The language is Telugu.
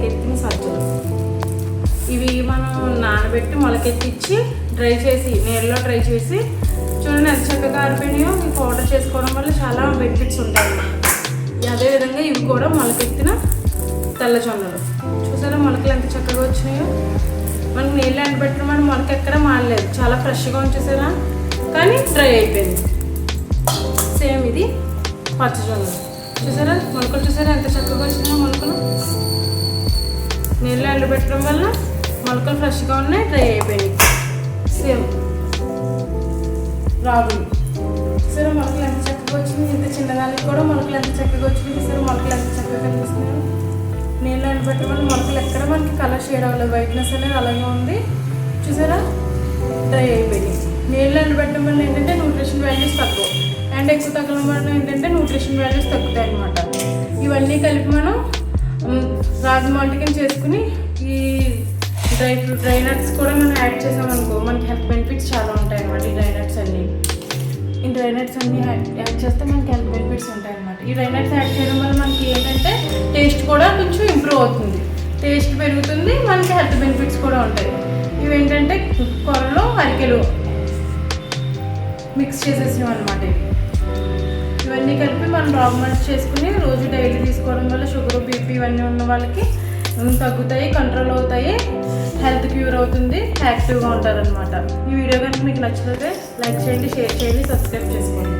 మొలకెత్తిన సజ్జలు. ఇవి మనం నానబెట్టి మొలకెత్తిచ్చి డ్రై చేసి నీళ్ళలో డ్రై చేసి చూడండి ఎంత చక్కగా ఆరిపోయినాయో. ఈ పౌడర్ చేసుకోవడం వల్ల చాలా బెనిఫిట్స్ ఉంటాయి అన్నమాట. అదేవిధంగా ఇవి కూడా మొలకెత్తిన తెల్ల జొన్నలు. చూసారా మొలకలు ఎంత చక్కగా వచ్చినాయో. మనకి నీళ్ళు ఎండబెట్టడం వల్ల మొలక ఎక్కడ మారలేదు, చాలా ఫ్రెష్గా ఉంచేసారా, కానీ డ్రై అయిపోయింది. సేమ్ ఇది పచ్చజొన్నలు. చూసారా మొలకలు, చూసారా ఎంత చక్కగా వచ్చినాయో మొలకలు. నీళ్ళు ఎండబెట్టడం వల్ల మొలకలు ఫ్రెష్గా ఉన్నాయి, డ్రై అయిపోయినాయి. సేమ్ రాగులు. సరే మొలకలు ఎంత చక్కగా వచ్చినాయి. ఇంత చిన్నదానికి కూడా మొలకలు ఎంత చక్కగా వచ్చినాయి. సరే మొలకలు ఎంత చక్కగా కనిపిస్తున్నాయి. నీళ్ళు ఎండబెట్టడం వల్ల మొలకలు ఎక్కడ మనకి కలర్ షేడ్ అవ్వలేదు, వైట్నెస్ అనేది అలాగే ఉంది. చూసారా డ్రై అయిపోయినాయి. నీళ్ళు ఎండబెట్టడం వల్ల ఏంటంటే న్యూట్రిషన్ వాల్యూస్ తక్కువ, అండ్ ఎక్కువ తగ్గడం వల్ల ఏంటంటే న్యూట్రిషన్ వాల్యూస్ తగ్గుతాయి అన్నమాట. ఇవన్నీ కలిపి మనం రాగి మాల్ట్ కింద చేసుకుని ఈ డ్రై నట్స్ కూడా మనం యాడ్ చేసామనుకో మనకి హెల్త్ బెనిఫిట్స్ చాలా ఉంటాయి అన్నమాట. ఈ డ్రై నట్స్ అన్నీ యాడ్ చేస్తే మనకి హెల్త్ బెనిఫిట్స్ ఉంటాయి అన్నమాట. ఈ డ్రై నట్స్ యాడ్ చేయడం వల్ల మనకి ఏంటంటే టేస్ట్ కూడా కొంచెం ఇంప్రూవ్ అవుతుంది, టేస్ట్ పెరుగుతుంది, మనకి హెల్త్ బెనిఫిట్స్ కూడా ఉంటాయి. ఇవి ఏంటంటే కొరలో అరికెలు మిక్స్ చేసేసాం అనమాట. ఇవన్నీ కలిపి మనం రాగి మాల్ట్ చేసుకుని రోజు డైలీ తీసుకోవడం వల్ల షుగర్, బీపీ ఇవన్నీ ఉన్న వాళ్ళకి తగ్గుతాయి, కంట్రోల్ అవుతాయి, హెల్త్ క్యూర్ అవుతుంది, యాక్టివ్గా ఉంటారనమాట. ఈ వీడియో కనుక మీకు నచ్చితే లైక్ చేయండి, షేర్ చేయండి, సబ్స్క్రైబ్ చేసుకోండి.